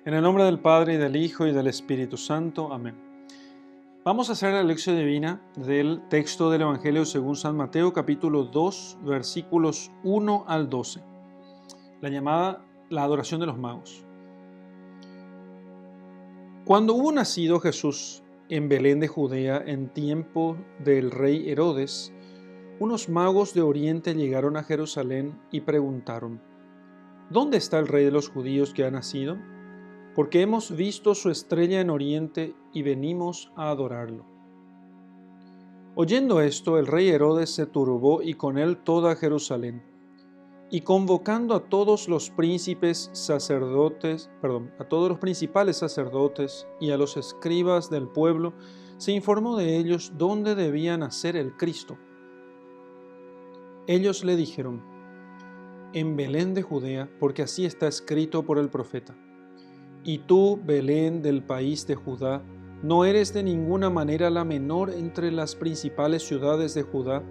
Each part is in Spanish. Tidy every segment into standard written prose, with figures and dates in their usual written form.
En el nombre del Padre, y del Hijo, y del Espíritu Santo. Amén. Vamos a hacer la lección divina del texto del Evangelio según San Mateo, capítulo 2, versículos 1 al 12. La llamada la adoración de los magos. Cuando hubo nacido Jesús en Belén de Judea en tiempo del rey Herodes, unos magos de Oriente llegaron a Jerusalén y preguntaron: ¿Dónde está el rey de los judíos que ha nacido? Porque hemos visto su estrella en Oriente y venimos a adorarlo. Oyendo esto, el rey Herodes se turbó y con él toda Jerusalén. Y convocando a todos los principales sacerdotes y a los escribas del pueblo, se informó de ellos dónde debía nacer el Cristo. Ellos le dijeron: en Belén de Judea, porque así está escrito por el profeta. Y tú, Belén del país de Judá, no eres de ninguna manera la menor entre las principales ciudades de Judá,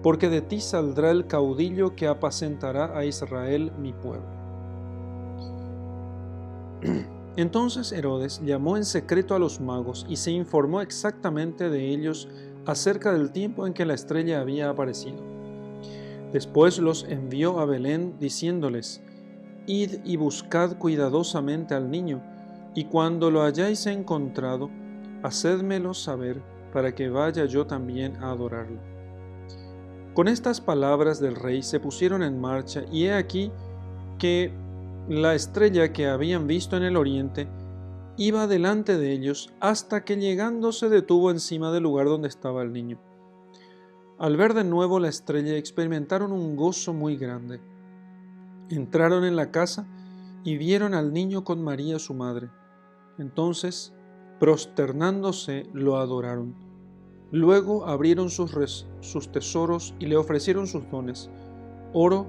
porque de ti saldrá el caudillo que apacentará a Israel mi pueblo. Entonces Herodes llamó en secreto a los magos y se informó exactamente de ellos acerca del tiempo en que la estrella había aparecido. Después los envió a Belén diciéndoles: Id y buscad cuidadosamente al niño, y cuando lo hayáis encontrado, hacédmelo saber, para que vaya yo también a adorarlo. Con estas palabras del rey se pusieron en marcha, y he aquí que la estrella que habían visto en el oriente iba delante de ellos, hasta que llegando se detuvo encima del lugar donde estaba el niño. Al ver de nuevo la estrella experimentaron un gozo muy grande. Entraron en la casa y vieron al niño con María su madre. Entonces, prosternándose, lo adoraron. Luego abrieron sus tesoros y le ofrecieron sus dones: oro,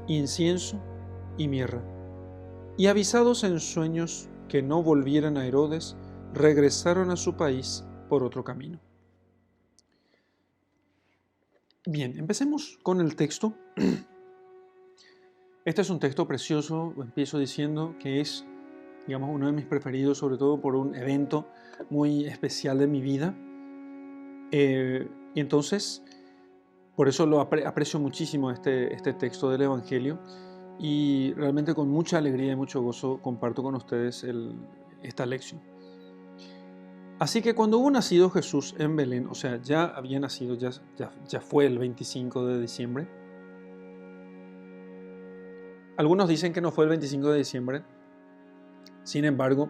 incienso y mirra. Y avisados en sueños que no volvieran a Herodes, regresaron a su país por otro camino. Bien, empecemos con el texto. Este es un texto precioso. Empiezo diciendo que es, uno de mis preferidos, sobre todo por un evento muy especial de mi vida. Y entonces, por eso lo aprecio muchísimo este texto del Evangelio, y realmente con mucha alegría y mucho gozo comparto con ustedes esta lección. Así que cuando hubo nacido Jesús en Belén, o sea, ya había nacido, ya fue el 25 de diciembre. Algunos dicen que no fue el 25 de diciembre, sin embargo,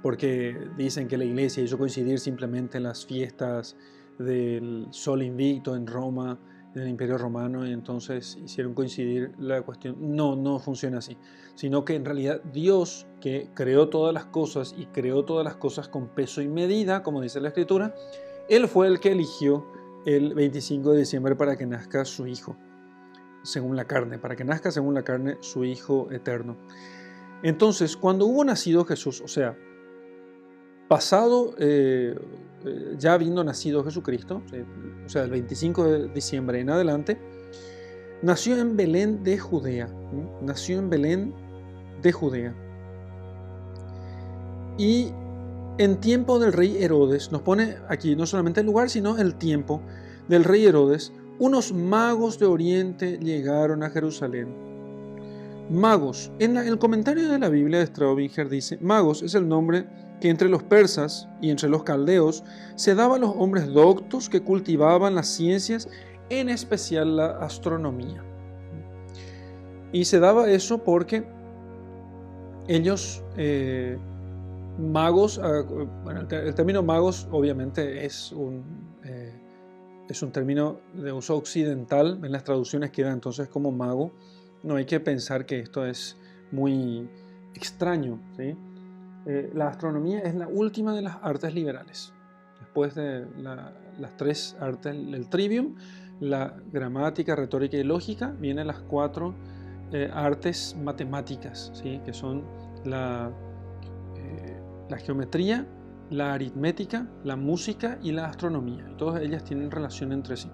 porque dicen que la iglesia hizo coincidir simplemente las fiestas del Sol Invicto en Roma, en el Imperio Romano, y entonces hicieron coincidir la cuestión. No funciona así, sino que en realidad Dios, que creó todas las cosas y creó todas las cosas con peso y medida, como dice la Escritura, Él fue el que eligió el 25 de diciembre para que nazca su Hijo, según la carne, para que nazca según la carne su Hijo eterno. Entonces, cuando hubo nacido Jesús, o sea, pasado, ya habiendo nacido Jesucristo, o sea, el 25 de diciembre en adelante, nació en Belén de Judea. Nació en Belén de Judea. Y en tiempo del rey Herodes, nos pone aquí no solamente el lugar, sino el tiempo del rey Herodes, unos magos de Oriente llegaron a Jerusalén. Magos. En el comentario de la Biblia de Straubinger dice: magos es el nombre que entre los persas y entre los caldeos se daba a los hombres doctos que cultivaban las ciencias, en especial la astronomía. Y se daba eso porque ellos, magos, bueno, el término magos obviamente es un término de uso occidental. En las traducciones queda entonces como mago. No hay que pensar que esto es muy extraño, ¿sí? La astronomía es la última de las artes liberales. Después de las tres artes, el trivium, la gramática, retórica y lógica, vienen las cuatro artes matemáticas, ¿sí? Que son la geometría, la aritmética, la música y la astronomía. Y todas ellas tienen relación entre sí.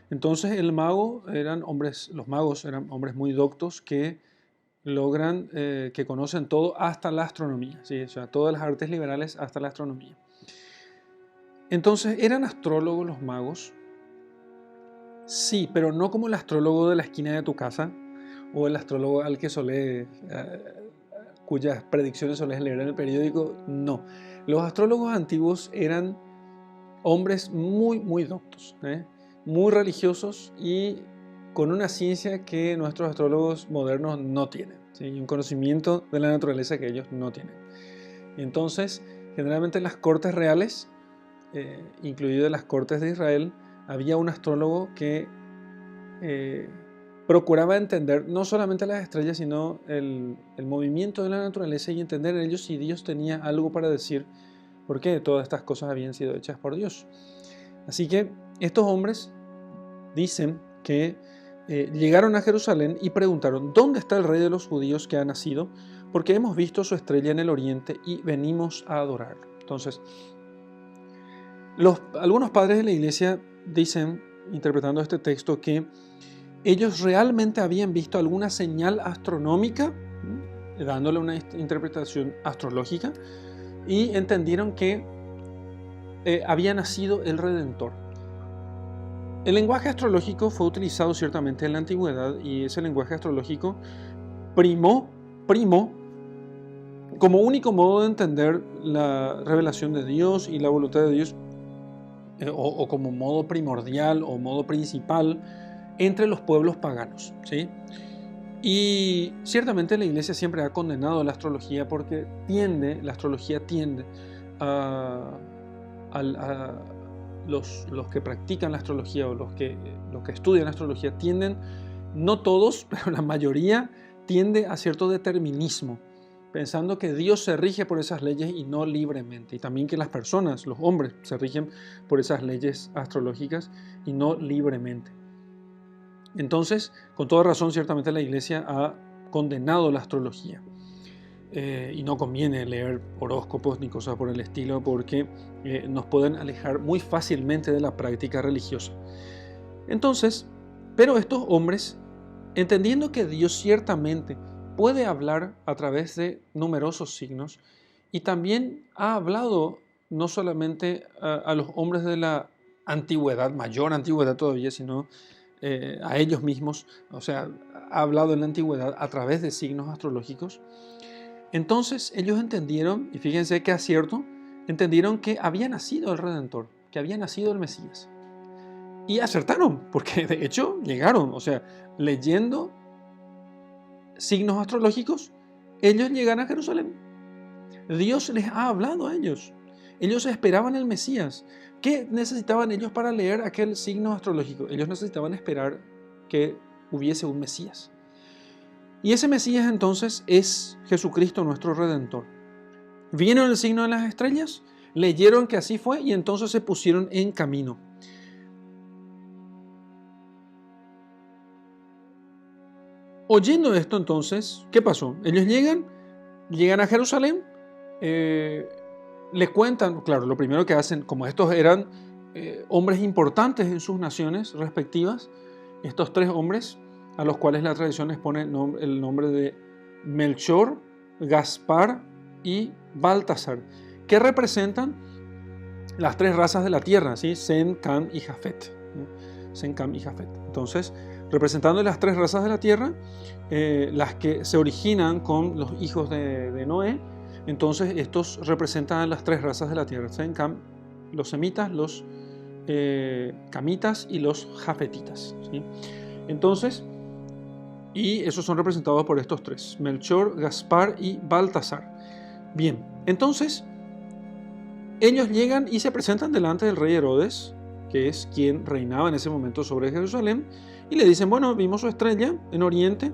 Entonces los magos eran hombres muy doctos que logran que conocen todo hasta la astronomía, ¿sí? O sea, todas las artes liberales hasta la astronomía. Entonces, ¿eran astrólogos los magos? Sí, pero no como el astrólogo de la esquina de tu casa o el astrólogo al que cuyas predicciones solés leer en el periódico. No. Los astrólogos antiguos eran hombres muy, muy doctos, muy religiosos y con una ciencia que nuestros astrólogos modernos no tienen, ¿sí? Y un conocimiento de la naturaleza que ellos no tienen. Entonces, generalmente en las cortes reales, incluidas las cortes de Israel, había un astrólogo que procuraba entender no solamente las estrellas, sino el movimiento de la naturaleza y entender en ellos si Dios tenía algo para decir, porque todas estas cosas habían sido hechas por Dios. Así que estos hombres dicen que llegaron a Jerusalén y preguntaron: ¿dónde está el rey de los judíos que ha nacido? Porque hemos visto su estrella en el oriente y venimos a adorarlo. Entonces, algunos padres de la iglesia dicen, interpretando este texto, que ellos realmente habían visto alguna señal astronómica, dándole una interpretación astrológica, y entendieron que había nacido el Redentor. El lenguaje astrológico fue utilizado ciertamente en la antigüedad, y ese lenguaje astrológico primó como único modo de entender la revelación de Dios y la voluntad de Dios, o como modo primordial o modo principal entre los pueblos paganos, ¿sí? Y ciertamente la iglesia siempre ha condenado la astrología porque la astrología tiende a los que practican la astrología o los que estudian la astrología tienden, no todos, pero la mayoría, tiende a cierto determinismo, pensando que Dios se rige por esas leyes y no libremente, y también que las personas, los hombres, se rigen por esas leyes astrológicas y no libremente. Entonces, con toda razón, ciertamente la iglesia ha condenado la astrología. Y no conviene leer horóscopos ni cosas por el estilo, porque nos pueden alejar muy fácilmente de la práctica religiosa. Entonces, pero estos hombres, entendiendo que Dios ciertamente puede hablar a través de numerosos signos, y también ha hablado no solamente a los hombres de la antigüedad, mayor antigüedad todavía, sino a ellos mismos, o sea, ha hablado en la antigüedad a través de signos astrológicos. Entonces ellos entendieron, y fíjense qué acierto, entendieron que había nacido el Redentor, que había nacido el Mesías. Y acertaron, porque de hecho llegaron, o sea, leyendo signos astrológicos, ellos llegan a Jerusalén. Dios les ha hablado a ellos. Ellos esperaban el Mesías. ¿Qué necesitaban ellos para leer aquel signo astrológico? Ellos necesitaban esperar que hubiese un Mesías. Y ese Mesías entonces es Jesucristo, nuestro Redentor. ¿Vieron el signo de las estrellas? Leyeron que así fue y entonces se pusieron en camino. Oyendo esto entonces, ¿qué pasó? Ellos llegan a Jerusalén, le cuentan, claro, lo primero que hacen, como estos eran hombres importantes en sus naciones respectivas, estos tres hombres, a los cuales la tradición les pone el nombre de Melchor, Gaspar y Baltasar, que representan las tres razas de la tierra, ¿sí? Sem, Cam y Jafet. Sem, Cam y Jafet. Entonces, representando las tres razas de la tierra, las que se originan con los hijos de Noé, entonces estos representan las tres razas de la tierra: Sem, Cam, los semitas, los camitas y los jafetitas, ¿sí? Entonces, y esos son representados por estos tres: Melchor, Gaspar y Baltasar. Bien, entonces ellos llegan y se presentan delante del rey Herodes, que es quien reinaba en ese momento sobre Jerusalén, y le dicen: bueno, vimos su estrella en Oriente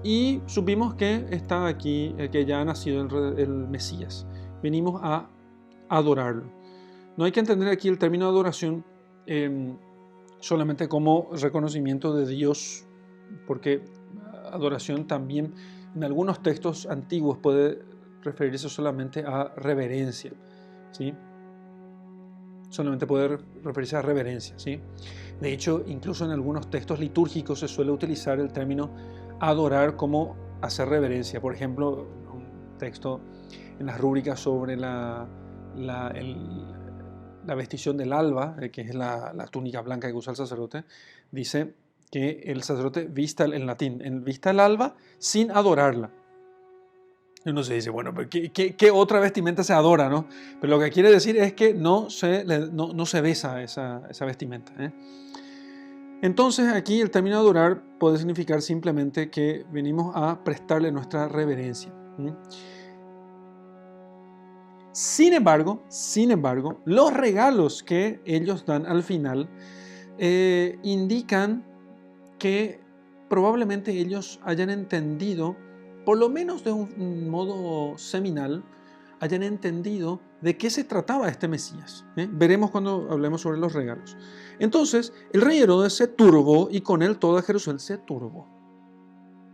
y supimos que está aquí, que ya ha nacido el Mesías. Venimos a adorarlo. No hay que entender aquí el término adoración solamente como reconocimiento de Dios, porque adoración también en algunos textos antiguos puede referirse solamente a reverencia, ¿sí? solamente puede referirse a reverencia, ¿sí? De hecho, incluso en algunos textos litúrgicos se suele utilizar el término adorar como hacer reverencia. Por ejemplo, un texto en las rúbricas sobre la vestición del alba, que es la túnica blanca que usa el sacerdote, dice que el sacerdote vista, en latín, vista el alba sin adorarla. Y uno se dice, bueno, pero ¿qué otra vestimenta se adora, no? Pero lo que quiere decir es que no se besa esa vestimenta, ¿eh? Entonces aquí el término adorar puede significar simplemente que venimos a prestarle nuestra reverencia. Sin embargo, los regalos que ellos dan al final indican que probablemente ellos hayan entendido, por lo menos de un modo seminal, hayan entendido de qué se trataba este Mesías. Veremos cuando hablemos sobre los regalos. Entonces, el rey Herodes se turbó y con él toda Jerusalén se turbó.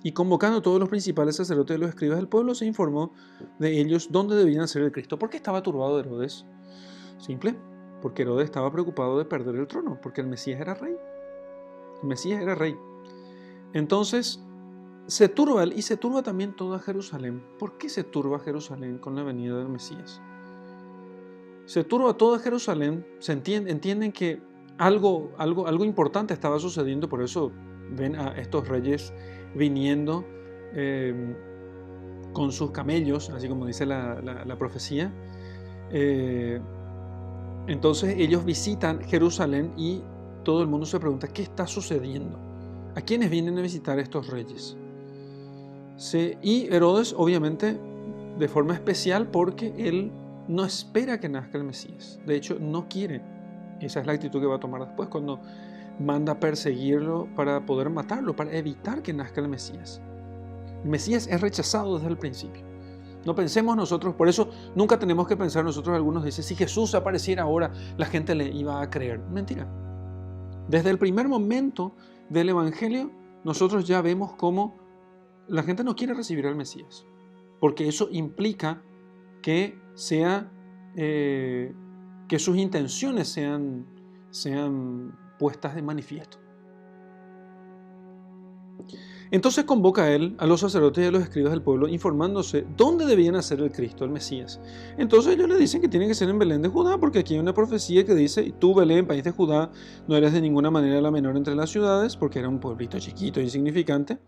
Y convocando a todos los principales sacerdotes y los escribas del pueblo, se informó de ellos dónde debían nacer el Cristo. ¿Por qué estaba turbado Herodes? Simple, porque Herodes estaba preocupado de perder el trono, porque el Mesías era rey. El Mesías era rey. Entonces, se turba él y se turba también toda Jerusalén. ¿Por qué se turba Jerusalén con la venida del Mesías? Se turba toda Jerusalén, entienden que algo importante estaba sucediendo, por eso ven a estos reyes viniendo con sus camellos, así como dice la profecía. Entonces ellos visitan Jerusalén y todo el mundo se pregunta, ¿qué está sucediendo? ¿A quiénes vienen a visitar estos reyes? Y Herodes, obviamente, de forma especial, porque él no espera que nazca el Mesías. De hecho, no quiere. Esa es la actitud que va a tomar después, cuando manda a perseguirlo para poder matarlo, para evitar que nazca el Mesías. El Mesías es rechazado desde el principio. No pensemos nosotros, por eso nunca tenemos que pensar nosotros, algunos dicen, si Jesús apareciera ahora, la gente le iba a creer. Mentira. Desde el primer momento del Evangelio, nosotros ya vemos cómo la gente no quiere recibir al Mesías, porque eso implica que sus intenciones sean puestas de manifiesto. Entonces convoca a él a los sacerdotes y a los escribas del pueblo, informándose dónde debía nacer el Cristo, el Mesías. Entonces ellos le dicen que tiene que ser en Belén de Judá, porque aquí hay una profecía que dice, y tú, Belén, país de Judá, no eres de ninguna manera la menor entre las ciudades, porque era un pueblito chiquito e insignificante,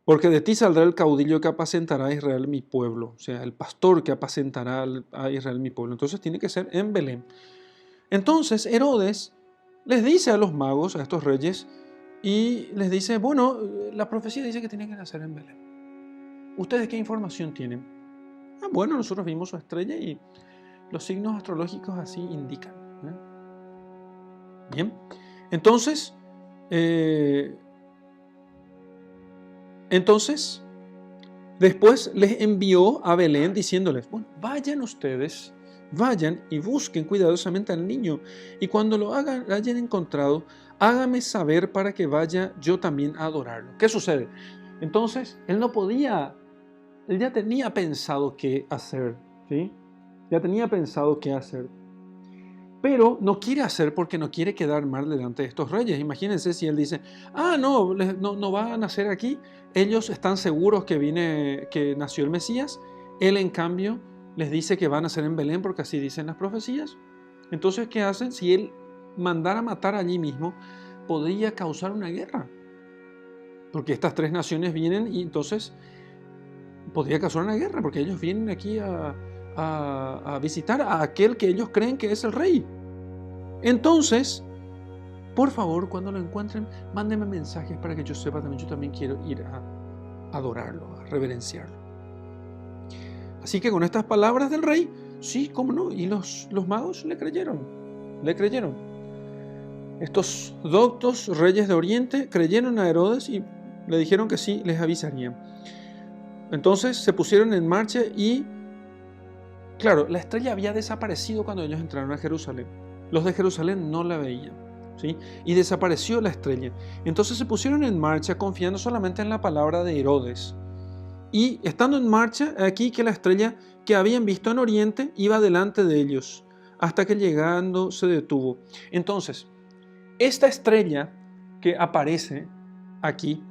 porque de ti saldrá el caudillo que apacentará a Israel mi pueblo, o sea, el pastor que apacentará a Israel mi pueblo. Entonces tiene que ser en Belén. Entonces Herodes les dice a los magos, a estos reyes, y les dice, bueno, la profecía dice que tiene que nacer en Belén. ¿Ustedes qué información tienen? Bueno, nosotros vimos su estrella y los signos astrológicos así indican. Bien, entonces después les envió a Belén diciéndoles, bueno, vayan ustedes, vayan y busquen cuidadosamente al niño, y cuando lo hayan encontrado, hágame saber para que vaya yo también a adorarlo. ¿Qué sucede? Entonces, él ya tenía pensado qué hacer, ¿sí? Ya tenía pensado qué hacer. Pero no quiere hacer porque no quiere quedar mal delante de estos reyes. Imagínense si él dice, no va a nacer aquí. Ellos están seguros que nació el Mesías. Él, en cambio, les dice que va a nacer en Belén porque así dicen las profecías. Entonces, ¿qué hacen? Si él mandara matar allí mismo, podría causar una guerra. Porque estas tres naciones vienen y entonces podría causar una guerra, porque ellos vienen aquí a visitar a aquel que ellos creen que es el rey. Entonces, por favor, cuando lo encuentren, mándenme mensajes para que yo sepa también, yo también quiero ir a adorarlo, a reverenciarlo. Así que con estas palabras del rey, sí, cómo no, y los magos le creyeron. Estos doctos reyes de Oriente creyeron a Herodes y le dijeron que sí, les avisarían. Entonces se pusieron en marcha y, claro, la estrella había desaparecido cuando ellos entraron a Jerusalén. Los de Jerusalén no la veían, ¿sí? Y desapareció la estrella. Entonces se pusieron en marcha confiando solamente en la palabra de Herodes. Y estando en marcha, aquí que la estrella que habían visto en Oriente iba delante de ellos, hasta que llegando se detuvo. Entonces, esta estrella que aparece aquí,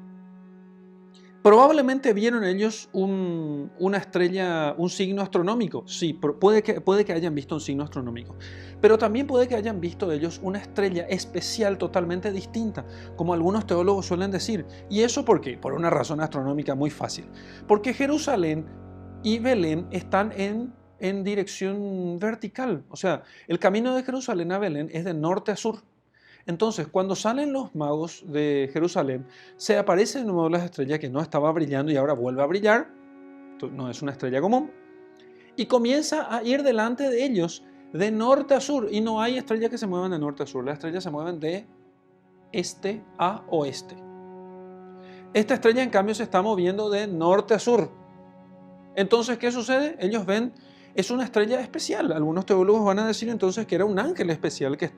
probablemente vieron ellos una estrella, un signo astronómico. Sí, puede que hayan visto un signo astronómico. Pero también puede que hayan visto ellos una estrella especial totalmente distinta, como algunos teólogos suelen decir. ¿Y eso por qué? Por una razón astronómica muy fácil. Porque Jerusalén y Belén están en dirección vertical. O sea, el camino de Jerusalén a Belén es de norte a sur. Entonces, cuando salen los magos de Jerusalén, se aparece de nuevo la estrella que no estaba brillando y ahora vuelve a brillar. No es una estrella común. Y comienza a ir delante de ellos de norte a sur. Y no hay estrellas que se muevan de norte a sur. Las estrellas se mueven de este a oeste. Esta estrella, en cambio, se está moviendo de norte a sur. Entonces, ¿qué sucede? Ellos ven, es una estrella especial. Algunos teólogos van a decir entonces que era un ángel especial que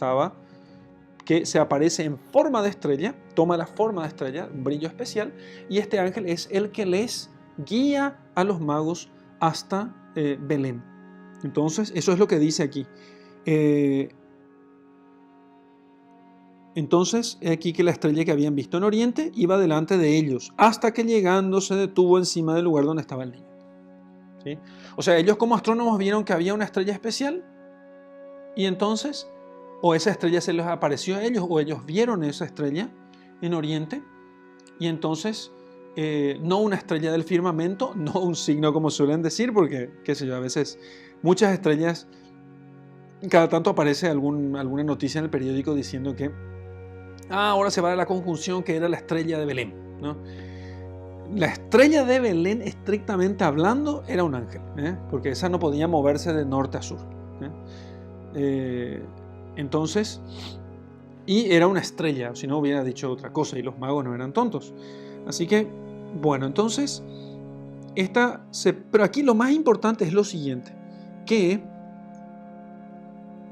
se aparece en forma de estrella, toma la forma de estrella, un brillo especial, y este ángel es el que les guía a los magos hasta Belén. Entonces, eso es lo que dice aquí. Entonces, aquí que la estrella que habían visto en Oriente iba delante de ellos, hasta que llegando se detuvo encima del lugar donde estaba el niño. ¿Sí? O sea, ellos como astrónomos vieron que había una estrella especial, y entonces, o esa estrella se les apareció a ellos, o ellos vieron esa estrella en Oriente, y entonces, no una estrella del firmamento, no un signo como suelen decir, porque, qué sé yo, a veces muchas estrellas, cada tanto aparece alguna noticia en el periódico diciendo que ahora se va a la conjunción que era la estrella de Belén, ¿no? La estrella de Belén, estrictamente hablando, era un ángel, porque esa no podía moverse de norte a sur. Entonces, y era una estrella, si no hubiera dicho otra cosa, y los magos no eran tontos. Así que, bueno, entonces, pero aquí lo más importante es lo siguiente, que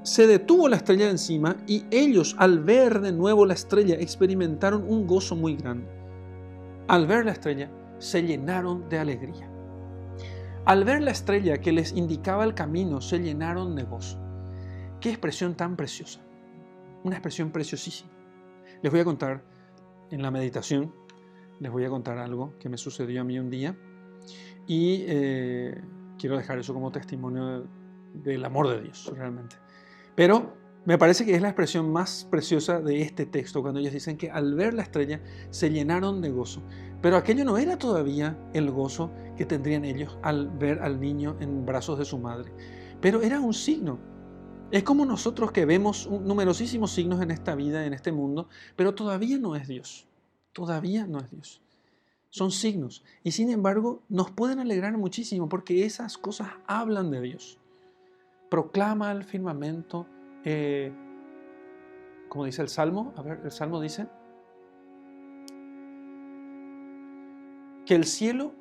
se detuvo la estrella de encima y ellos, al ver de nuevo la estrella, experimentaron un gozo muy grande. Al ver la estrella, se llenaron de alegría. Al ver la estrella que les indicaba el camino, se llenaron de gozo. ¡Qué expresión tan preciosa! Una expresión preciosísima. Les voy a contar, en la meditación, les voy a contar algo que me sucedió a mí un día y quiero dejar eso como testimonio del amor de Dios, realmente. Pero me parece que es la expresión más preciosa de este texto, cuando ellos dicen que al ver la estrella se llenaron de gozo. Pero aquello no era todavía el gozo que tendrían ellos al ver al niño en brazos de su madre, pero era un signo. Es como nosotros que vemos numerosísimos signos en esta vida, en este mundo, pero todavía no es Dios. Todavía no es Dios. Son signos. Y sin embargo, nos pueden alegrar muchísimo porque esas cosas hablan de Dios. Proclama el firmamento, como dice el Salmo. A ver, el Salmo dice que el cielo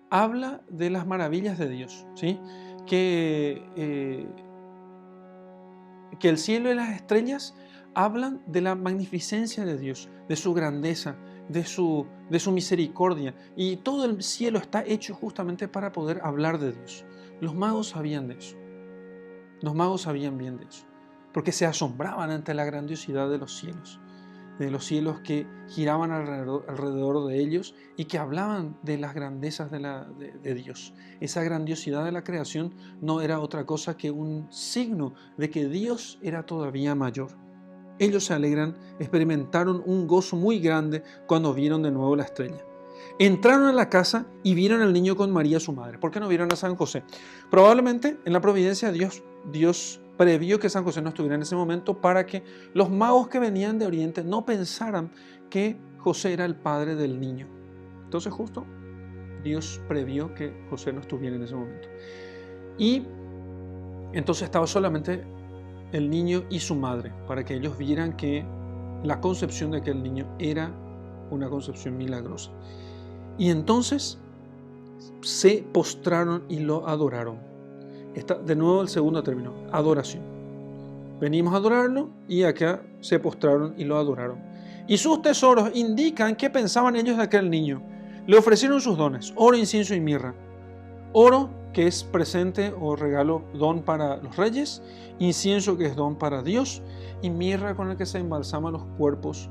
habla de las maravillas de Dios, ¿sí? Que el cielo y las estrellas hablan de la magnificencia de Dios, de su grandeza, de su misericordia. Y todo el cielo está hecho justamente para poder hablar de Dios. Los magos sabían de eso. Los magos sabían bien de eso, porque se asombraban ante la grandiosidad de los cielos que giraban alrededor de ellos y que hablaban de las grandezas de Dios. Esa grandiosidad de la creación no era otra cosa que un signo de que Dios era todavía mayor. Ellos se alegran, experimentaron un gozo muy grande cuando vieron de nuevo la estrella. Entraron a la casa y vieron al niño con María su madre. ¿Por qué no vieron a San José? Probablemente en la providencia Dios previó que San José no estuviera en ese momento para que los magos que venían de Oriente no pensaran que José era el padre del niño. Entonces justo Dios previó que José no estuviera en ese momento. Y entonces estaba solamente el niño y su madre, para que ellos vieran que la concepción de aquel niño era una concepción milagrosa. Y entonces se postraron y lo adoraron. Está de nuevo el segundo término, adoración. Venimos a adorarlo y acá se postraron y lo adoraron. Y sus tesoros indican qué pensaban ellos de aquel niño. Le ofrecieron sus dones, oro, incienso y mirra. Oro que es presente o regalo, don para los reyes, incienso, que es don para Dios, y mirra, con el que se embalsama los cuerpos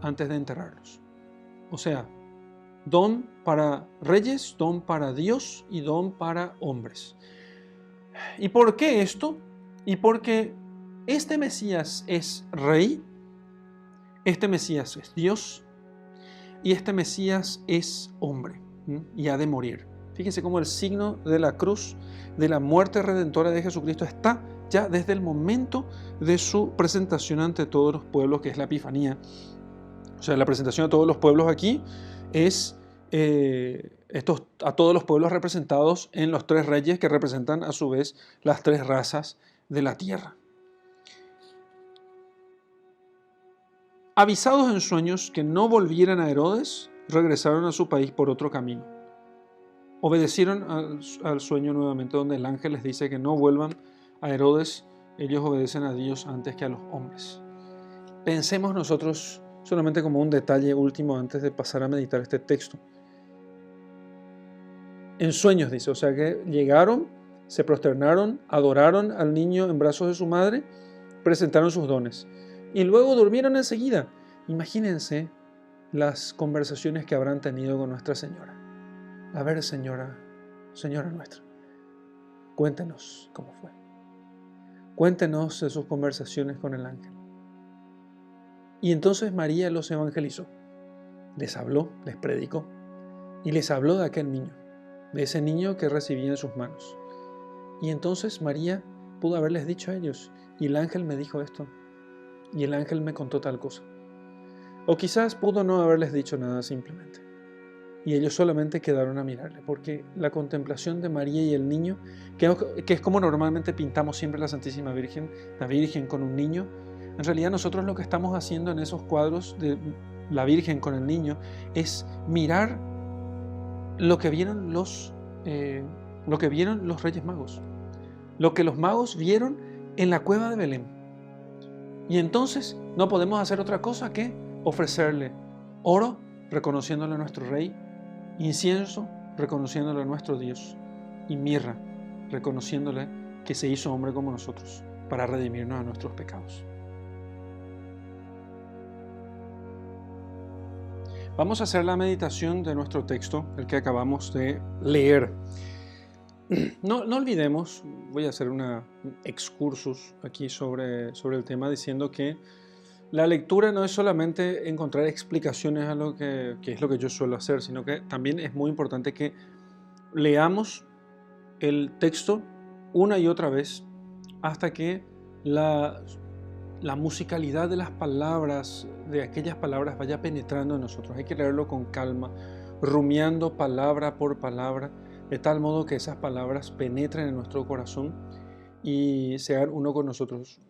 antes de enterrarlos. O sea, don para reyes, don para Dios y don para hombres. ¿Y por qué esto? Y porque este Mesías es rey, este Mesías es Dios y este Mesías es hombre y ha de morir. Fíjense cómo el signo de la cruz, de la muerte redentora de Jesucristo, está ya desde el momento de su presentación ante todos los pueblos, que es la Epifanía. O sea, la presentación a todos los pueblos aquí es a todos los pueblos representados en los tres reyes, que representan a su vez las tres razas de la tierra. Avisados en sueños que no volvieran a Herodes, regresaron a su país por otro camino. Obedecieron al sueño nuevamente, donde el ángel les dice que no vuelvan a Herodes. Ellos obedecen a Dios antes que a los hombres. Pensemos nosotros solamente como un detalle último antes de pasar a meditar este texto. En sueños dice, o sea que llegaron, se prosternaron, adoraron al niño en brazos de su madre, presentaron sus dones y luego durmieron enseguida. Imagínense las conversaciones que habrán tenido con Nuestra Señora. A ver, Señora nuestra, cuéntenos cómo fue. Cuéntenos de sus conversaciones con el ángel. Y entonces María los evangelizó, les habló, les predicó y les habló de aquel niño, de ese niño que recibía en sus manos. Y entonces María pudo haberles dicho a ellos, y el ángel me dijo esto, y el ángel me contó tal cosa. O quizás pudo no haberles dicho nada simplemente, y ellos solamente quedaron a mirarle, porque la contemplación de María y el niño, que es como normalmente pintamos siempre la Santísima Virgen, la Virgen con un niño, en realidad nosotros lo que estamos haciendo en esos cuadros de la Virgen con el niño es mirar lo que vieron los Reyes Magos, lo que los magos vieron en la cueva de Belén. Y entonces no podemos hacer otra cosa que ofrecerle oro, reconociéndole a nuestro Rey, incienso, reconociéndole a nuestro Dios, y mirra, reconociéndole que se hizo hombre como nosotros para redimirnos de nuestros pecados. Vamos a hacer la meditación de nuestro texto, el que acabamos de leer. No olvidemos, voy a hacer un excursus aquí sobre el tema, diciendo que la lectura no es solamente encontrar explicaciones a lo que es lo que yo suelo hacer, sino que también es muy importante que leamos el texto una y otra vez hasta que la musicalidad de las palabras, de aquellas palabras, vaya penetrando en nosotros. Hay que leerlo con calma, rumiando palabra por palabra, de tal modo que esas palabras penetren en nuestro corazón y sean uno con nosotros.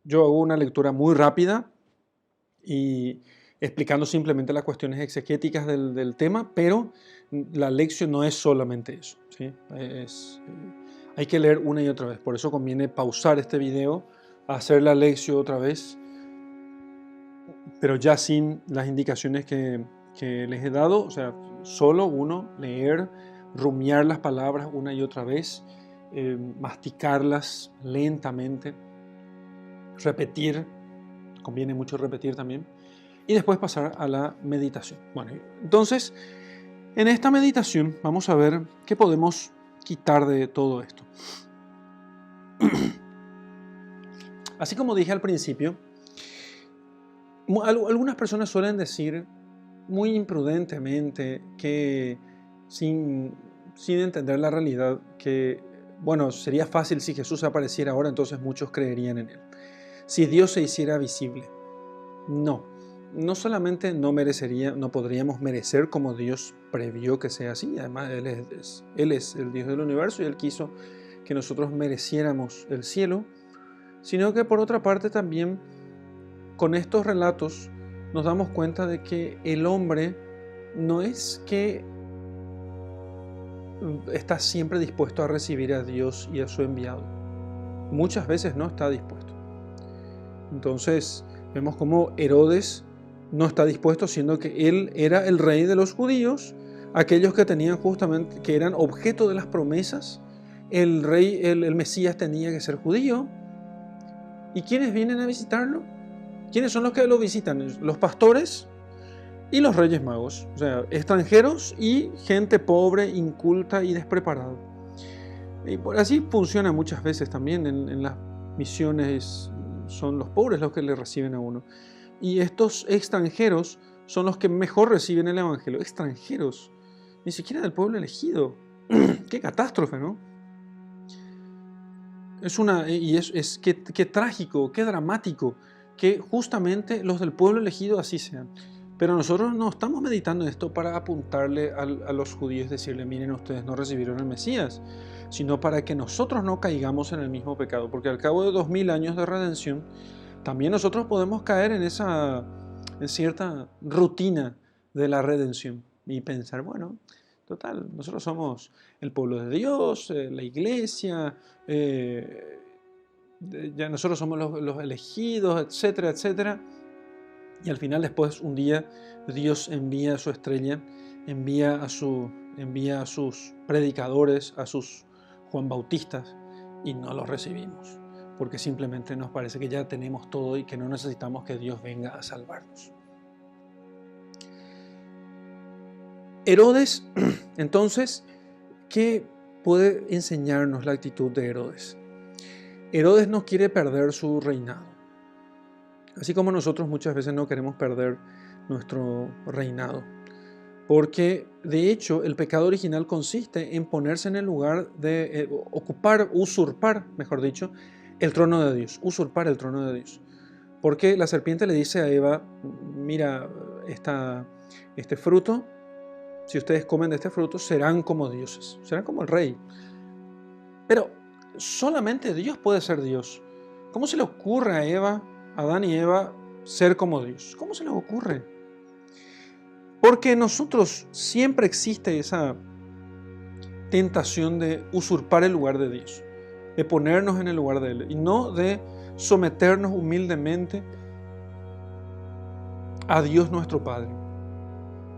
Yo hago una lectura muy rápida y explicando simplemente las cuestiones exegéticas del tema, pero la lección no es solamente eso, ¿sí? Hay que leer una y otra vez. Por eso conviene pausar este video, hacer la lección otra vez, pero ya sin las indicaciones que les he dado, o sea, solo uno, leer, rumiar las palabras una y otra vez, masticarlas lentamente, repetir, conviene mucho repetir también, y después pasar a la meditación. Bueno, entonces, en esta meditación vamos a ver qué podemos quitar de todo esto. Así como dije al principio, algunas personas suelen decir muy imprudentemente que sin entender la realidad, que bueno, sería fácil si Jesús apareciera ahora, entonces muchos creerían en Él. Si Dios se hiciera visible, no solamente no podríamos merecer como Dios previó que sea así, además Él es el Dios del universo y Él quiso que nosotros mereciéramos el cielo, sino que por otra parte también con estos relatos nos damos cuenta de que el hombre no es que está siempre dispuesto a recibir a Dios y a su enviado. Muchas veces no está dispuesto. Entonces vemos cómo Herodes no está dispuesto, siendo que él era el rey de los judíos, aquellos que tenían justamente, que eran objeto de las promesas. El rey, el Mesías tenía que ser judío. ¿Y quiénes vienen a visitarlo? ¿Quiénes son los que lo visitan? Los pastores y los reyes magos, o sea, extranjeros y gente pobre, inculta y despreparada. Y así funciona muchas veces también en las misiones, son los pobres los que le reciben a uno. Y estos extranjeros son los que mejor reciben el evangelio. Extranjeros, ni siquiera del pueblo elegido. ¡Qué catástrofe!, ¿no? Qué trágico, qué dramático que justamente los del pueblo elegido así sean. Pero nosotros no estamos meditando esto para apuntarle a los judíos, decirle, miren, ustedes no recibieron el Mesías, sino para que nosotros no caigamos en el mismo pecado, porque al cabo de 2000 años de redención, también nosotros podemos caer en cierta rutina de la redención y pensar, bueno, total, nosotros somos el pueblo de Dios, la iglesia, ya nosotros somos los elegidos, etcétera, etcétera. Y al final, después, un día, Dios envía a su estrella, envía a sus predicadores, a sus Juan Bautistas, y no los recibimos, porque simplemente nos parece que ya tenemos todo y que no necesitamos que Dios venga a salvarnos. Herodes, entonces, ¿qué puede enseñarnos la actitud de Herodes? Herodes no quiere perder su reinado. Así como nosotros muchas veces no queremos perder nuestro reinado. Porque de hecho el pecado original consiste en ponerse en el lugar de usurpar, mejor dicho, el trono de Dios. Usurpar el trono de Dios. Porque la serpiente le dice a Eva, mira, este fruto, si ustedes comen de este fruto, serán como dioses, serán como el rey. Pero solamente Dios puede ser Dios. ¿Cómo se le ocurre a Eva, Adán y Eva, ser como Dios? ¿Cómo se les ocurre? Porque en nosotros siempre existe esa tentación de usurpar el lugar de Dios, de ponernos en el lugar de Él, y no de someternos humildemente a Dios nuestro Padre.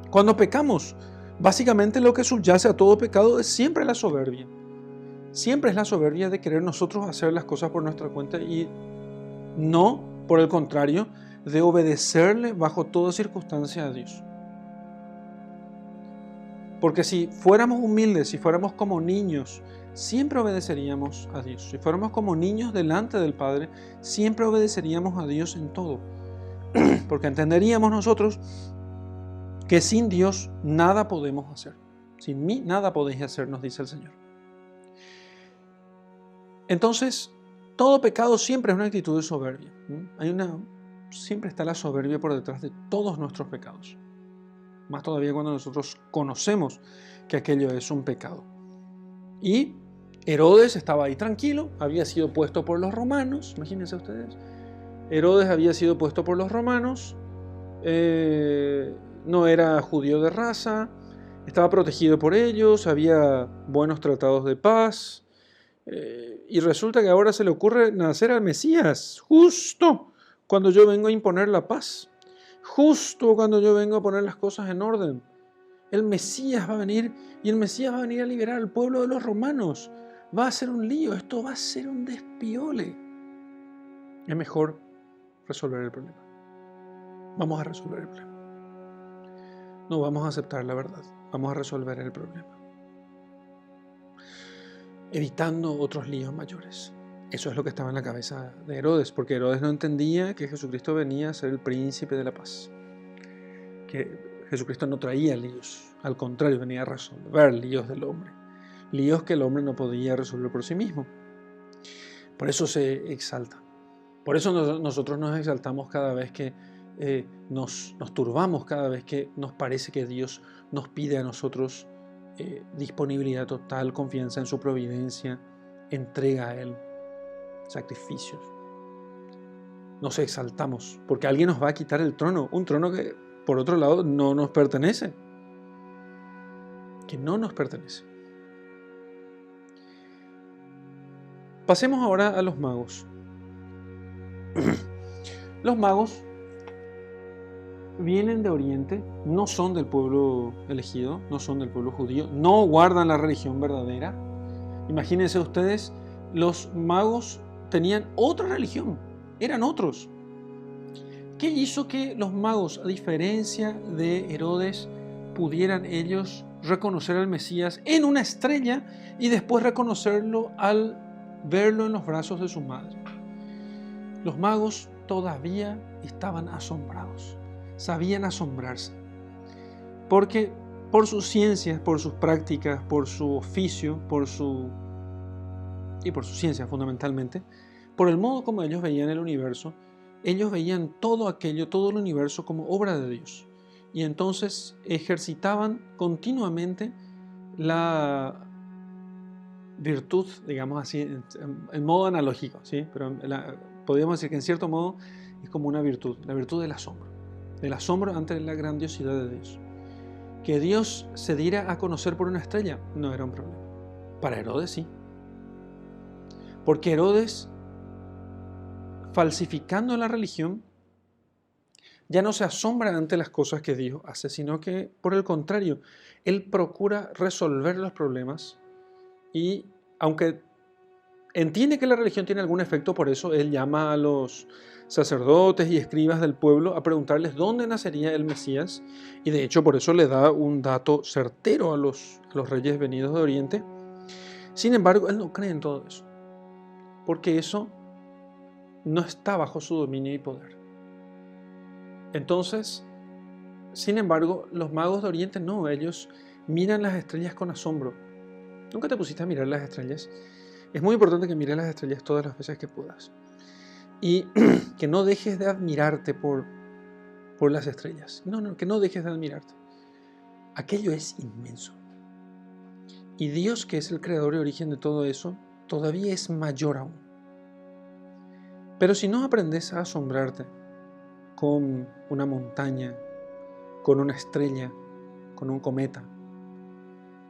Cuando pecamos, básicamente lo que subyace a todo pecado es siempre la soberbia. Siempre es la soberbia de querer nosotros hacer las cosas por nuestra cuenta y no, por el contrario, de obedecerle bajo toda circunstancia a Dios. Porque si fuéramos humildes, si fuéramos como niños, siempre obedeceríamos a Dios. Si fuéramos como niños delante del Padre, siempre obedeceríamos a Dios en todo. Porque entenderíamos nosotros que sin Dios nada podemos hacer. Sin mí nada podéis hacer, nos dice el Señor. Entonces, todo pecado siempre es una actitud de soberbia. Siempre está la soberbia por detrás de todos nuestros pecados. Más todavía cuando nosotros conocemos que aquello es un pecado. Y Herodes estaba ahí tranquilo, había sido puesto por los romanos, imagínense ustedes. Herodes había sido puesto por los romanos, no era judío de raza, estaba protegido por ellos, había buenos tratados de paz, y resulta que ahora se le ocurre nacer al Mesías, justo cuando yo vengo a imponer la paz. Justo cuando yo vengo a poner las cosas en orden. El Mesías va a venir y el Mesías va a venir a liberar al pueblo de los romanos. Va a ser un lío, esto va a ser un despiole. Es mejor resolver el problema. Vamos a resolver el problema. No vamos a aceptar la verdad, vamos a resolver el problema. Evitando otros líos mayores. Eso es lo que estaba en la cabeza de Herodes, porque Herodes no entendía que Jesucristo venía a ser el príncipe de la paz. Que Jesucristo no traía líos, al contrario, venía a resolver líos del hombre. Líos que el hombre no podía resolver por sí mismo. Por eso se exalta. Por eso nosotros nos exaltamos cada vez que nos turbamos, cada vez que nos parece que Dios nos pide a nosotros disponibilidad total, confianza en su providencia, entrega a Él. Sacrificios. Nos exaltamos porque alguien nos va a quitar el trono, un trono que por otro lado no nos pertenece, que no nos pertenece. Pasemos ahora a los magos. Los magos vienen de Oriente, no son del pueblo elegido, no son del pueblo judío, no guardan la religión verdadera. Imagínense ustedes, los magos tenían otra religión, eran otros. ¿Qué hizo que los magos, a diferencia de Herodes, pudieran ellos reconocer al Mesías en una estrella y después reconocerlo al verlo en los brazos de su madre? Los magos todavía estaban asombrados, sabían asombrarse, porque por sus ciencias, por sus prácticas, por su oficio, por su ciencia fundamentalmente, por el modo como ellos veían el universo, ellos veían todo aquello, todo el universo como obra de Dios. Y entonces ejercitaban continuamente la virtud, digamos así, en modo analógico, ¿sí? Pero podríamos decir que en cierto modo es como una virtud, la virtud del asombro ante la grandiosidad de Dios. Que Dios se diera a conocer por una estrella no era un problema. Para Herodes sí. Porque Herodes, falsificando la religión, ya no se asombra ante las cosas que Dios hace, sino que, por el contrario, él procura resolver los problemas y, aunque entiende que la religión tiene algún efecto, por eso él llama a los sacerdotes y escribas del pueblo a preguntarles dónde nacería el Mesías, y de hecho por eso le da un dato certero a los reyes venidos de Oriente. Sin embargo, él no cree en todo eso, porque eso no está bajo su dominio y poder. Entonces, sin embargo, los magos de Oriente no, ellos miran las estrellas con asombro. ¿Nunca te pusiste a mirar las estrellas? Es muy importante que mires las estrellas todas las veces que puedas. Y que no dejes de admirarte por las estrellas. No, que no dejes de admirarte. Aquello es inmenso. Y Dios, que es el creador y origen de todo eso, todavía es mayor aún. Pero si no aprendes a asombrarte con una montaña, con una estrella, con un cometa,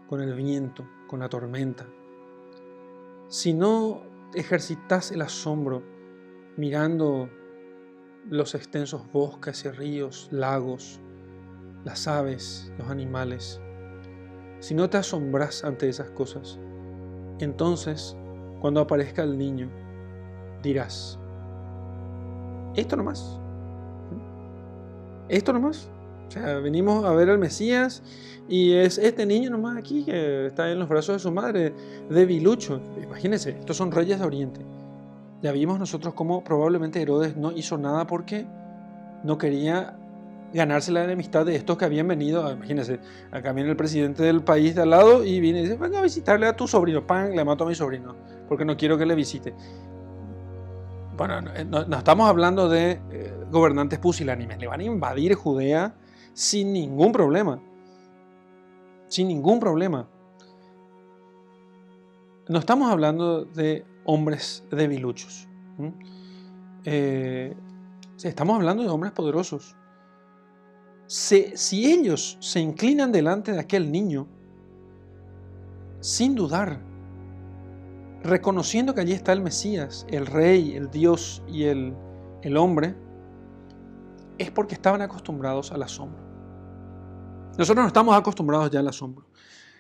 con el viento, con la tormenta, si no ejercitas el asombro mirando los extensos bosques y ríos, lagos, las aves, los animales, si no te asombras ante esas cosas, entonces, cuando aparezca el niño, dirás, ¿esto nomás? ¿Esto nomás? O sea, venimos a ver al Mesías y es este niño nomás aquí que está en los brazos de su madre, debilucho. Imagínense, estos son reyes de Oriente. Ya vimos nosotros cómo probablemente Herodes no hizo nada porque no quería ganarse la enemistad de estos que habían venido. Imagínense, acá viene el presidente del país de al lado y viene y dice, venga a visitarle a tu sobrino. ¡Pam! Le mato a mi sobrino porque no quiero que le visite. Bueno, no estamos hablando de gobernantes pusilánimes. Le van a invadir Judea sin ningún problema. Sin ningún problema. No estamos hablando de hombres debiluchos. Estamos hablando de hombres poderosos. Si ellos se inclinan delante de aquel niño, sin dudar, reconociendo que allí está el Mesías, el Rey, el Dios y el hombre, es porque estaban acostumbrados al asombro. Nosotros no estamos acostumbrados ya al asombro.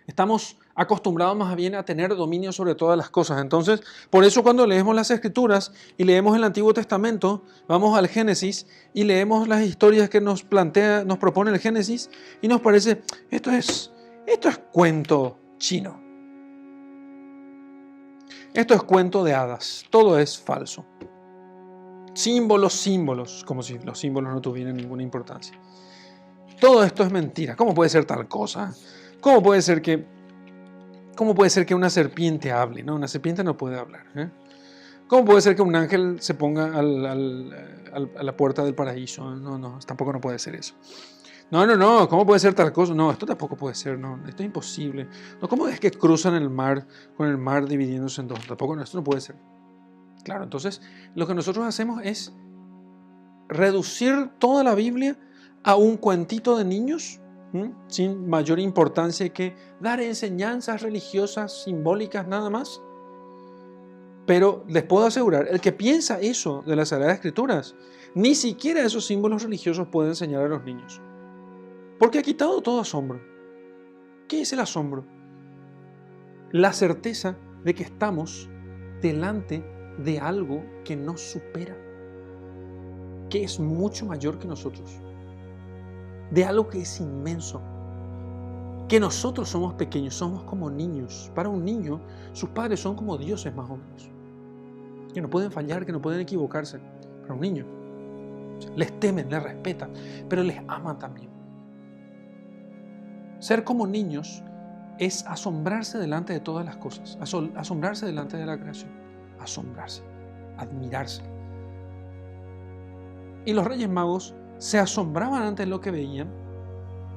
Estamos acostumbrados más bien a tener dominio sobre todas las cosas. Entonces, por eso cuando leemos las Escrituras y leemos el Antiguo Testamento, vamos al Génesis y leemos las historias que nos propone el Génesis y nos parece, esto es cuento chino. Esto es cuento de hadas, todo es falso. Símbolos, como si los símbolos no tuvieran ninguna importancia. Todo esto es mentira. ¿Cómo puede ser tal cosa? ¿Cómo puede ser que una serpiente hable? No, una serpiente no puede hablar. ¿Cómo puede ser que un ángel se ponga a la puerta del paraíso? No, tampoco no puede ser eso. No, ¿cómo puede ser tal cosa? No, esto tampoco puede ser, no, esto es imposible. No, ¿cómo es que cruzan el mar con el mar dividiéndose en dos? Tampoco, no, esto no puede ser. Claro, entonces lo que nosotros hacemos es reducir toda la Biblia a un cuentito de niños, sin mayor importancia que dar enseñanzas religiosas simbólicas nada más. Pero les puedo asegurar, el que piensa eso de las Sagradas Escrituras, ni siquiera esos símbolos religiosos puede enseñar a los niños. Porque ha quitado todo asombro. ¿Qué es el asombro? La certeza de que estamos delante de algo que nos supera, que es mucho mayor que nosotros, de algo que es inmenso, que nosotros somos pequeños, somos como niños. Para un niño, sus padres son como dioses más o menos, que no pueden fallar, que no pueden equivocarse. Para un niño, les temen, les respetan, pero les aman también. Ser como niños es asombrarse delante de todas las cosas, asombrarse delante de la creación, asombrarse, admirarse. Y los Reyes Magos se asombraban ante lo que veían.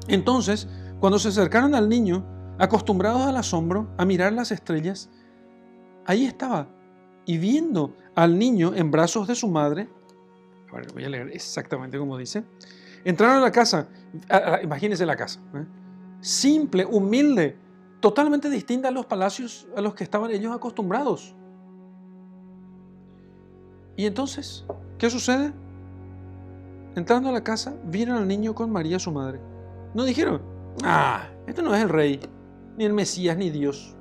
Entonces, cuando se acercaron al niño, acostumbrados al asombro, a mirar las estrellas, ahí estaba, y viendo al niño en brazos de su madre, a ver, voy a leer exactamente como dice, entraron a la casa, imagínense la casa, simple, humilde, totalmente distinta a los palacios a los que estaban ellos acostumbrados. Y entonces, ¿qué sucede? Entrando a la casa, vieron al niño con María, su madre. No dijeron, este no es el rey, ni el Mesías, ni Dios.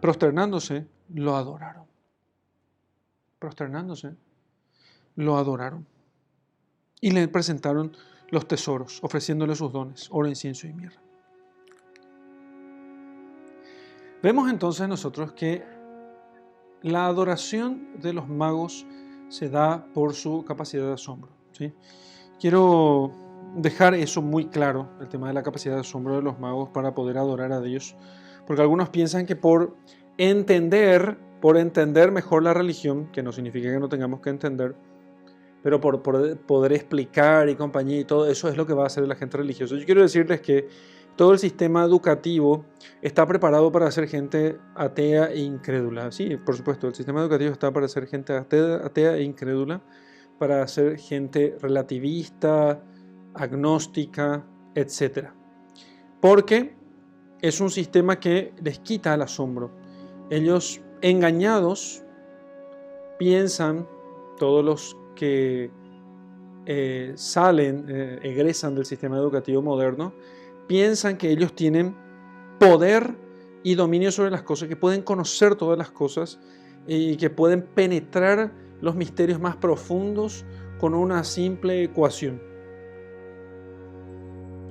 Prosternándose, lo adoraron. Prosternándose, lo adoraron. Y le presentaron los tesoros, ofreciéndole sus dones, oro, incienso y mirra. Vemos entonces nosotros que la adoración de los magos se da por su capacidad de asombro, ¿sí? Quiero dejar eso muy claro, el tema de la capacidad de asombro de los magos para poder adorar a Dios, porque algunos piensan que por entender mejor la religión, que no significa que no tengamos que entender, pero por poder explicar y compañía y todo eso es lo que va a hacer el agente religioso. Yo quiero decirles que todo el sistema educativo está preparado para hacer gente atea e incrédula. Sí, por supuesto, el sistema educativo está para hacer gente atea e incrédula, para hacer gente relativista, agnóstica, etc. Porque es un sistema que les quita el asombro. Ellos, engañados, piensan, todos los que egresan del sistema educativo moderno, piensan que ellos tienen poder y dominio sobre las cosas, que pueden conocer todas las cosas y que pueden penetrar los misterios más profundos con una simple ecuación.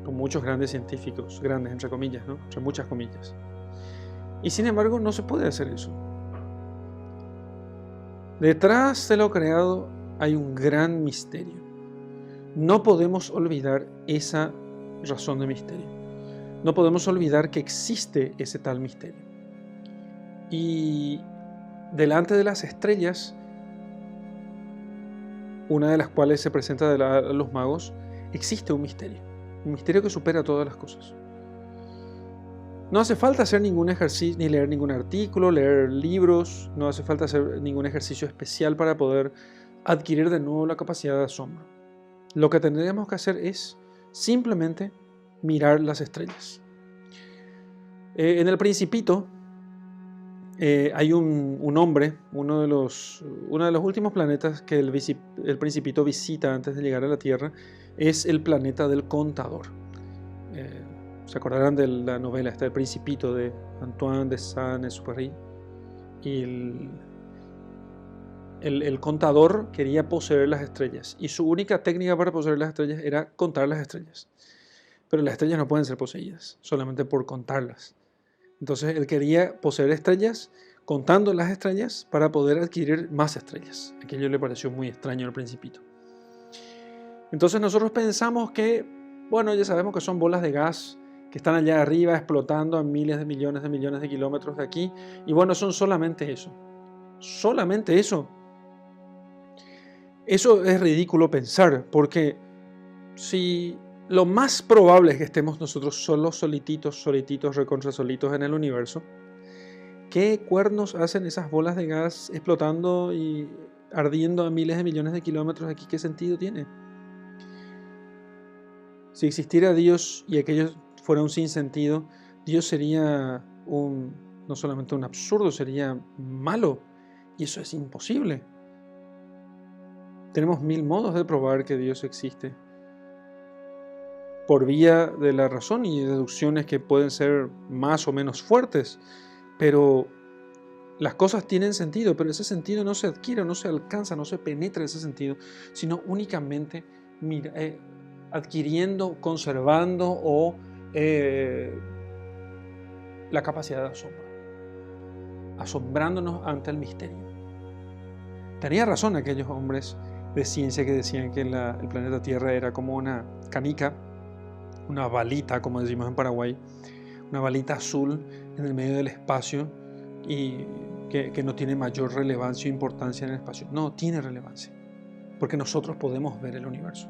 Con muchos grandes científicos, grandes entre comillas, ¿no? Entre muchas comillas. Y sin embargo no se puede hacer eso. Detrás de lo creado hay un gran misterio. No podemos olvidar esa razón de misterio. No podemos olvidar que existe ese tal misterio. Y delante de las estrellas, una de las cuales se presenta a los magos, existe un misterio que supera todas las cosas. No hace falta hacer ningún ejercicio, ni leer ningún artículo, leer libros, no hace falta hacer ningún ejercicio especial para poder adquirir de nuevo la capacidad de asombro. Lo que tendríamos que hacer es simplemente mirar las estrellas. En el Principito hay un hombre, uno de los últimos planetas que el Principito visita antes de llegar a la Tierra, es el planeta del Contador. ¿Se acordarán de la novela El Principito de Antoine de Saint-Exupéry? Y el contador quería poseer las estrellas y su única técnica para poseer las estrellas era contar las estrellas. Pero las estrellas no pueden ser poseídas solamente por contarlas. Entonces él quería poseer estrellas contando las estrellas para poder adquirir más estrellas. Aquello le pareció muy extraño al Principito. Entonces nosotros pensamos que, bueno, ya sabemos que son bolas de gas que están allá arriba explotando a miles de millones de kilómetros de aquí. Y bueno, son solamente eso. Solamente eso. Eso es ridículo pensar, porque si lo más probable es que estemos nosotros solos, solititos, recontra solitos en el universo, ¿qué cuernos hacen esas bolas de gas explotando y ardiendo a miles de millones de kilómetros de aquí? ¿Qué sentido tiene? Si existiera Dios y aquello fuera un sinsentido, Dios sería un no solamente un absurdo, sería malo, y eso es imposible. Tenemos 1000 modos de probar que Dios existe, por vía de la razón y deducciones que pueden ser más o menos fuertes, pero las cosas tienen sentido, pero ese sentido no se adquiere, no se alcanza, no se penetra ese sentido, sino únicamente adquiriendo, conservando o la capacidad de asombro, asombrándonos ante el misterio. Tenía razón aquellos hombres de ciencia que decían que el planeta Tierra era como una canica, una balita, como decimos en Paraguay, una balita azul en el medio del espacio y que no tiene mayor relevancia o importancia en el espacio. No, tiene relevancia, porque nosotros podemos ver el universo,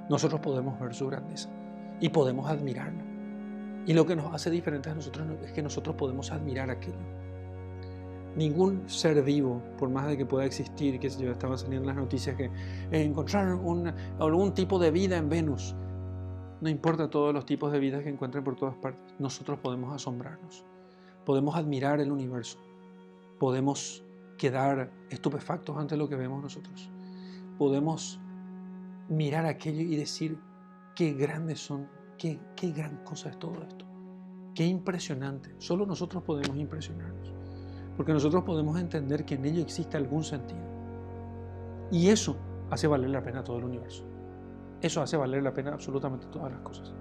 nosotros podemos ver su grandeza y podemos admirarlo. Y lo que nos hace diferentes a nosotros es que nosotros podemos admirar aquello. Ningún ser vivo, por más de que pueda existir, que estaban saliendo las noticias que encontraron algún tipo de vida en Venus, no importa todos los tipos de vida que encuentren por todas partes, nosotros podemos asombrarnos, podemos admirar el universo, podemos quedar estupefactos ante lo que vemos nosotros, podemos mirar aquello y decir qué grandes son, qué gran cosa es todo esto, qué impresionante. Solo nosotros podemos impresionarnos, porque nosotros podemos entender que en ello existe algún sentido, y eso hace valer la pena todo el universo. Eso hace valer la pena absolutamente todas las cosas.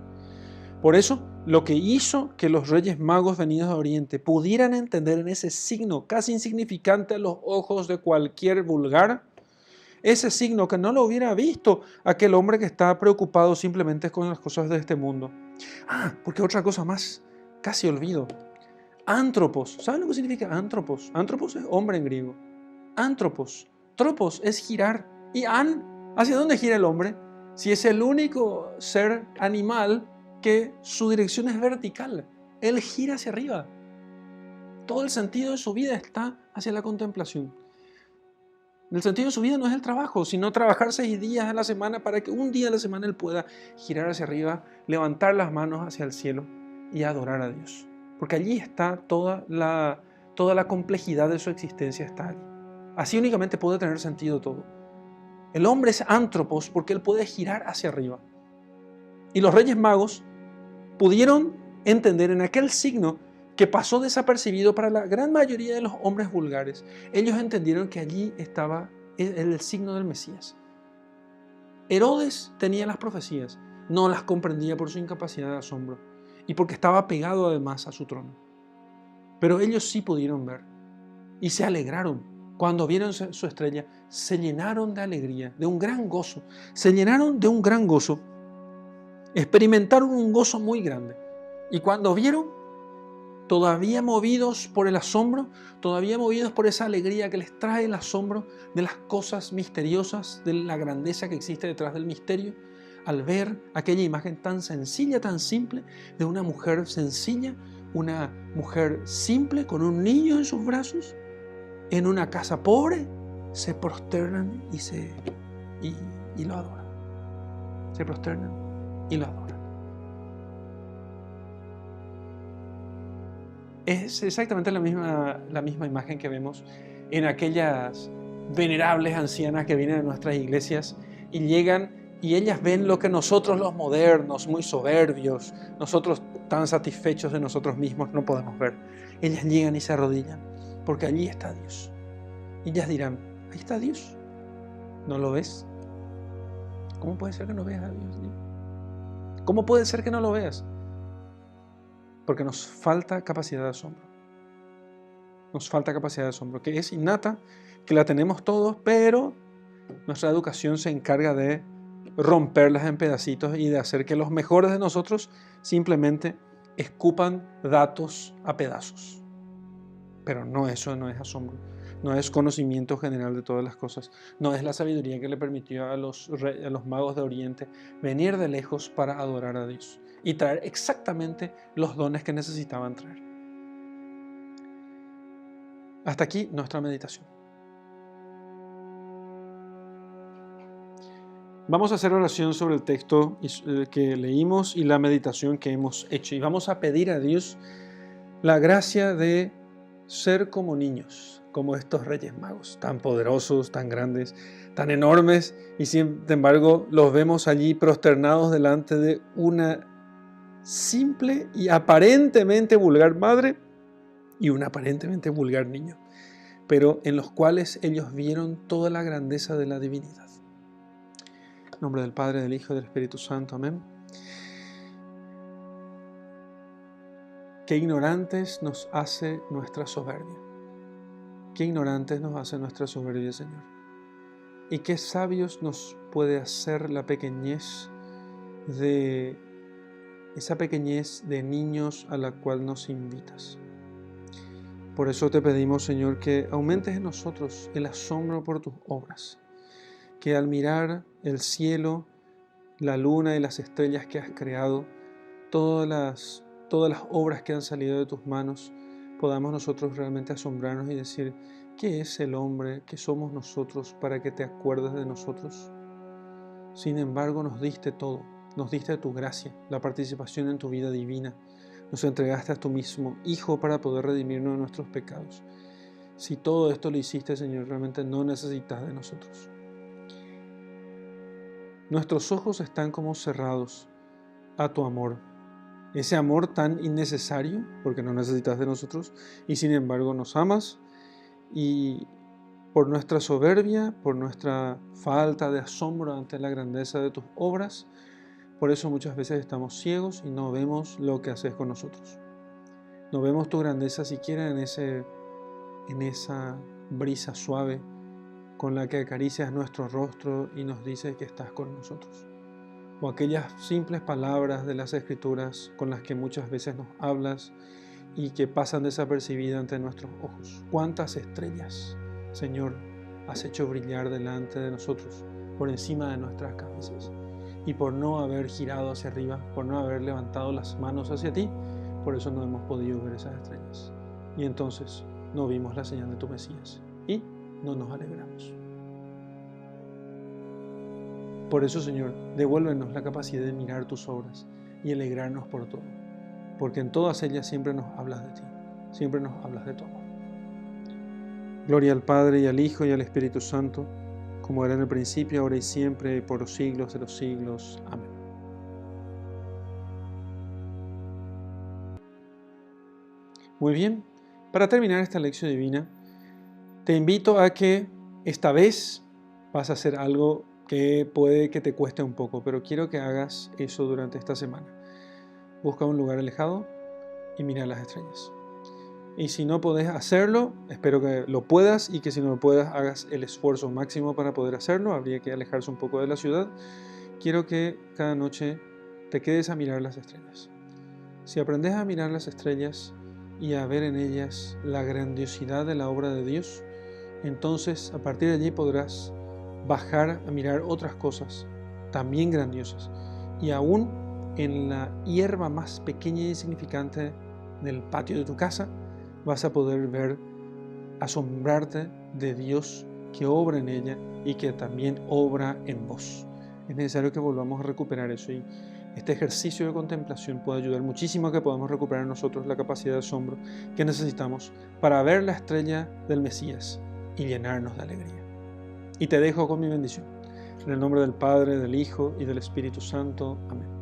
Por eso, lo que hizo que los Reyes Magos venidos de Oriente pudieran entender en ese signo casi insignificante a los ojos de cualquier vulgar, ese signo que no lo hubiera visto aquel hombre que estaba preocupado simplemente con las cosas de este mundo. Porque otra cosa más, casi olvido. Antropos, ¿saben lo que significa antropos? Antropos es hombre en griego. Antropos, tropos es girar. ¿Y hacia dónde gira el hombre? Si es el único ser animal que su dirección es vertical, él gira hacia arriba. Todo el sentido de su vida está hacia la contemplación. El sentido de su vida no es el trabajo, sino trabajar 6 días a la semana para que un día a la semana él pueda girar hacia arriba, levantar las manos hacia el cielo y adorar a Dios. Porque allí está toda la complejidad de su existencia, está allí. Así únicamente puede tener sentido todo. El hombre es antropos porque él puede girar hacia arriba. Y los Reyes Magos pudieron entender en aquel signo que pasó desapercibido para la gran mayoría de los hombres vulgares. Ellos entendieron que allí estaba el signo del Mesías. Herodes tenía las profecías, no las comprendía por su incapacidad de asombro y porque estaba pegado además a su trono. Pero ellos sí pudieron ver y se alegraron. Cuando vieron su estrella, se llenaron de alegría, de un gran gozo. Se llenaron de un gran gozo. Experimentaron un gozo muy grande. Y cuando vieron, todavía movidos por el asombro, todavía movidos por esa alegría que les trae el asombro de las cosas misteriosas, de la grandeza que existe detrás del misterio, al ver aquella imagen tan sencilla, tan simple, de una mujer sencilla, una mujer simple con un niño en sus brazos, en una casa pobre, se prosternan y lo adoran. Se prosternan y lo adoran. Es exactamente la misma imagen que vemos en aquellas venerables ancianas que vienen a nuestras iglesias y llegan y ellas ven lo que nosotros los modernos, muy soberbios, nosotros tan satisfechos de nosotros mismos no podemos ver. Ellas llegan y se arrodillan porque allí está Dios. Y ellas dirán, ahí está Dios. ¿No lo ves? ¿Cómo puede ser que no veas a Dios? ¿Cómo puede ser que no lo veas? Porque nos falta capacidad de asombro. Nos falta capacidad de asombro, que es innata, que la tenemos todos, pero nuestra educación se encarga de romperlas en pedacitos y de hacer que los mejores de nosotros simplemente escupan datos a pedazos. Pero eso no es asombro, no es conocimiento general de todas las cosas, no es la sabiduría que le permitió a los magos de Oriente venir de lejos para adorar a Dios y traer exactamente los dones que necesitaban traer. Hasta aquí nuestra meditación. Vamos a hacer oración sobre el texto que leímos y la meditación que hemos hecho. Y vamos a pedir a Dios la gracia de ser como niños, como estos Reyes Magos, tan poderosos, tan grandes, tan enormes, y sin embargo los vemos allí prosternados delante de una simple y aparentemente vulgar madre y un aparentemente vulgar niño, pero en los cuales ellos vieron toda la grandeza de la divinidad. En nombre del Padre, del Hijo y del Espíritu Santo. Amén. Qué ignorantes nos hace nuestra soberbia. Qué ignorantes nos hace nuestra soberbia, Señor. Y qué sabios nos puede hacer la pequeñez de esa pequeñez de niños a la cual nos invitas. Por eso te pedimos, Señor, que aumentes en nosotros el asombro por tus obras, que al mirar el cielo, la luna y las estrellas que has creado, todas las obras que han salido de tus manos, podamos nosotros realmente asombrarnos y decir, ¿qué es el hombre? ¿Qué somos nosotros para que te acuerdes de nosotros? Sin embargo, nos diste todo, nos diste tu gracia, la participación en tu vida divina, nos entregaste a tu mismo Hijo para poder redimirnos de nuestros pecados. Si todo esto lo hiciste, Señor, realmente no necesitas de nosotros. Nuestros ojos están como cerrados a tu amor, ese amor tan innecesario, porque no necesitas de nosotros, y sin embargo nos amas, y por nuestra soberbia, por nuestra falta de asombro ante la grandeza de tus obras, por eso muchas veces estamos ciegos y no vemos lo que haces con nosotros. No vemos tu grandeza siquiera en esa brisa suave con la que acaricias nuestro rostro y nos dices que estás con nosotros. O aquellas simples palabras de las Escrituras con las que muchas veces nos hablas y que pasan desapercibidas ante nuestros ojos. ¿Cuántas estrellas, Señor, has hecho brillar delante de nosotros, por encima de nuestras cabezas? Y por no haber girado hacia arriba, por no haber levantado las manos hacia ti, por eso no hemos podido ver esas estrellas. Y entonces no vimos la señal de tu Mesías y no nos alegramos. Por eso, Señor, devuélvenos la capacidad de mirar tus obras y alegrarnos por todo, porque en todas ellas siempre nos hablas de ti, siempre nos hablas de tu amor. Gloria al Padre, y al Hijo, y al Espíritu Santo, como era en el principio, ahora y siempre, por los siglos de los siglos. Amén. Muy bien, para terminar esta lección divina, te invito a que esta vez vas a hacer algo que puede que te cueste un poco, pero quiero que hagas eso durante esta semana. Busca un lugar alejado y mira las estrellas. Y si no podés hacerlo, espero que lo puedas, y que si no lo puedas, hagas el esfuerzo máximo para poder hacerlo. Habría que alejarse un poco de la ciudad. Quiero que cada noche te quedes a mirar las estrellas. Si aprendes a mirar las estrellas y a ver en ellas la grandiosidad de la obra de Dios, entonces a partir de allí podrás bajar a mirar otras cosas también grandiosas. Y aún en la hierba más pequeña y insignificante del patio de tu casa, vas a poder ver, asombrarte de Dios que obra en ella y que también obra en vos. Es necesario que volvamos a recuperar eso, y este ejercicio de contemplación puede ayudar muchísimo a que podamos recuperar en nosotros la capacidad de asombro que necesitamos para ver la estrella del Mesías y llenarnos de alegría. Y te dejo con mi bendición. En el nombre del Padre, del Hijo y del Espíritu Santo. Amén.